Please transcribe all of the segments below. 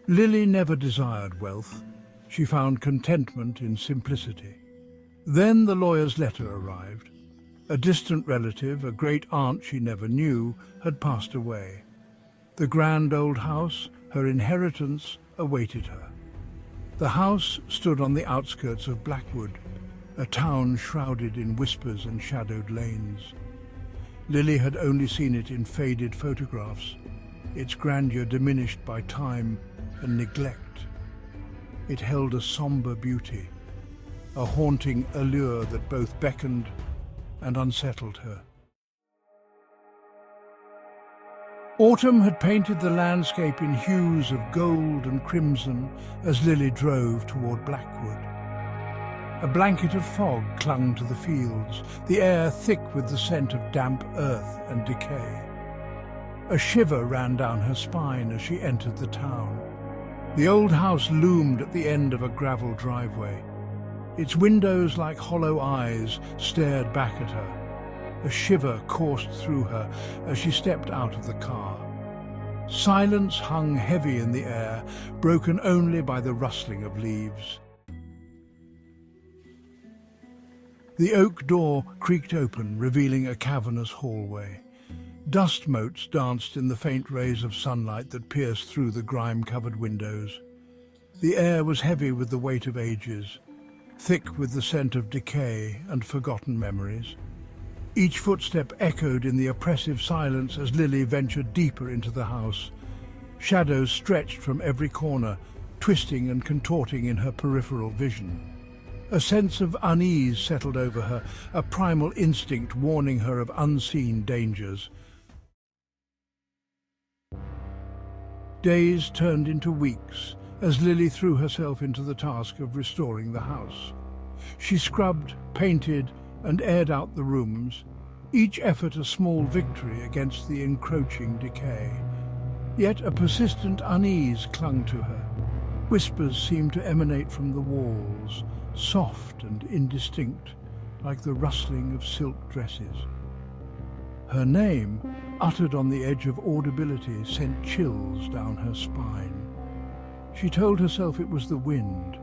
Lily never desired wealth. She found contentment in simplicity. Then the lawyer's letter arrived. A distant relative, a great aunt she never knew, had passed away. The grand old house, her inheritance, awaited her. The house stood on the outskirts of Blackwood, a town shrouded in whispers and shadowed lanes. Lily had only seen it in faded photographs, its grandeur diminished by time and neglect. It held a somber beauty, a haunting allure that both beckoned and unsettled her. Autumn had painted the landscape in hues of gold and crimson as Lily drove toward Blackwood. A blanket of fog clung to the fields, the air thick with the scent of damp earth and decay. A shiver ran down her spine as she entered the town. The old house loomed at the end of a gravel driveway. Its windows, like hollow eyes, stared back at her. A shiver coursed through her as she stepped out of the car. Silence hung heavy in the air, broken only by the rustling of leaves. The oak door creaked open, revealing a cavernous hallway. Dust motes danced in the faint rays of sunlight that pierced through the grime-covered windows. The air was heavy with the weight of ages, thick with the scent of decay and forgotten memories. Each footstep echoed in the oppressive silence as Lily ventured deeper into the house. Shadows stretched from every corner, twisting and contorting in her peripheral vision. A sense of unease settled over her, a primal instinct warning her of unseen dangers. Days turned into weeks as Lily threw herself into the task of restoring the house. She scrubbed, painted, and aired out the rooms, each effort a small victory against the encroaching decay. Yet a persistent unease clung to her. Whispers seemed to emanate from the walls, soft and indistinct, like the rustling of silk dresses. Her name, uttered on the edge of audibility, sent chills down her spine. She told herself it was the wind,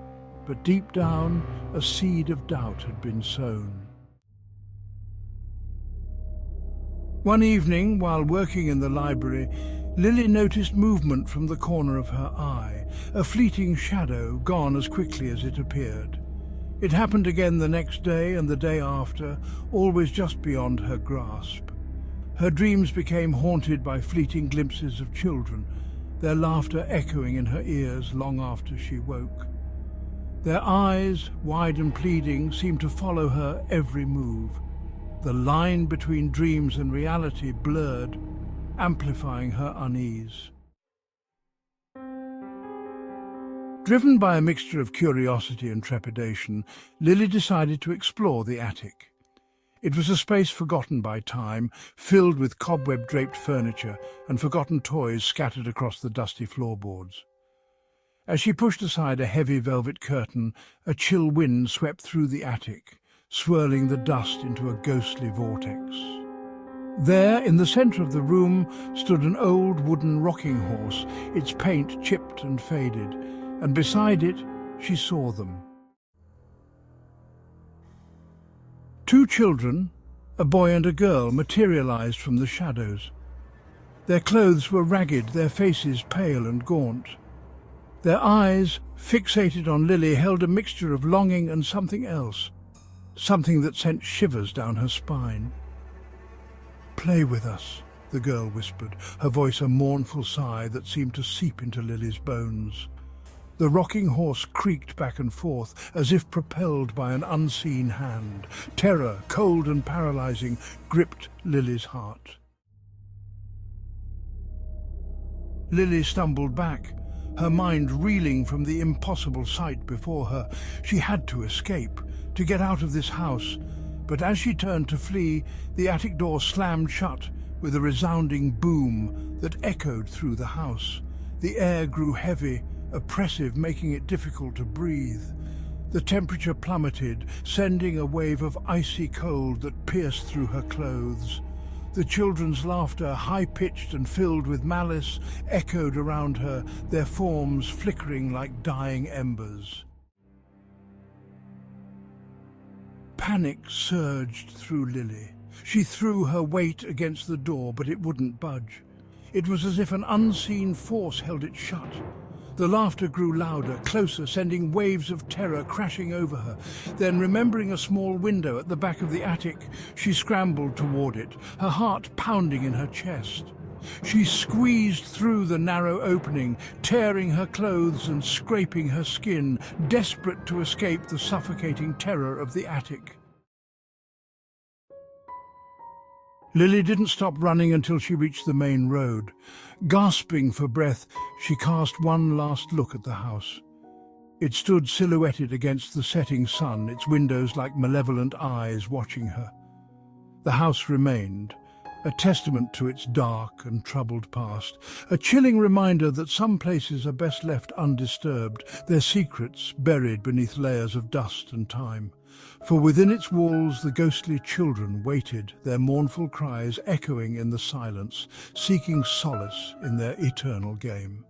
but deep down a seed of doubt had been sown. One evening, while working in the library, Lily noticed movement from the corner of her eye, a fleeting shadow gone as quickly as it appeared. It happened again the next day and the day after, always just beyond her grasp. Her dreams became haunted by fleeting glimpses of children, their laughter echoing in her ears long after she woke. Their eyes, wide and pleading, seemed to follow her every move. The line between dreams and reality blurred, amplifying her unease. Driven by a mixture of curiosity and trepidation, Lily decided to explore the attic. It was a space forgotten by time, filled with cobweb-draped furniture and forgotten toys scattered across the dusty floorboards. As she pushed aside a heavy velvet curtain, a chill wind swept through the attic, swirling the dust into a ghostly vortex. There, in the centre of the room, stood an old wooden rocking horse, its paint chipped and faded, and beside it she saw them. Two children, a boy and a girl, materialized from the shadows. Their clothes were ragged, their faces pale and gaunt. Their eyes, fixated on Lily, held a mixture of longing and something else, something that sent shivers down her spine. "Play with us," the girl whispered, her voice a mournful sigh that seemed to seep into Lily's bones. The rocking horse creaked back and forth, as if propelled by an unseen hand. Terror, cold and paralyzing, gripped Lily's heart. Lily stumbled back, her mind reeling from the impossible sight before her. She had to escape, to get out of this house, but as she turned to flee, the attic door slammed shut with a resounding boom that echoed through the house. The air grew heavy, oppressive, making it difficult to breathe. The temperature plummeted, sending a wave of icy cold that pierced through her clothes. The children's laughter, high-pitched and filled with malice, echoed around her, their forms flickering like dying embers. Panic surged through Lily. She threw her weight against the door, but it wouldn't budge. It was as if an unseen force held it shut. The laughter grew louder, closer, sending waves of terror crashing over her. Then, remembering a small window at the back of the attic, she scrambled toward it, her heart pounding in her chest. She squeezed through the narrow opening, tearing her clothes and scraping her skin, desperate to escape the suffocating terror of the attic. Lily didn't stop running until she reached the main road. Gasping for breath, she cast one last look at the house. It stood silhouetted against the setting sun, its windows like malevolent eyes watching her. The house remained, a testament to its dark and troubled past, a chilling reminder that some places are best left undisturbed, their secrets buried beneath layers of dust and time. For within its walls the ghostly children waited, their mournful cries echoing in the silence, seeking solace in their eternal game.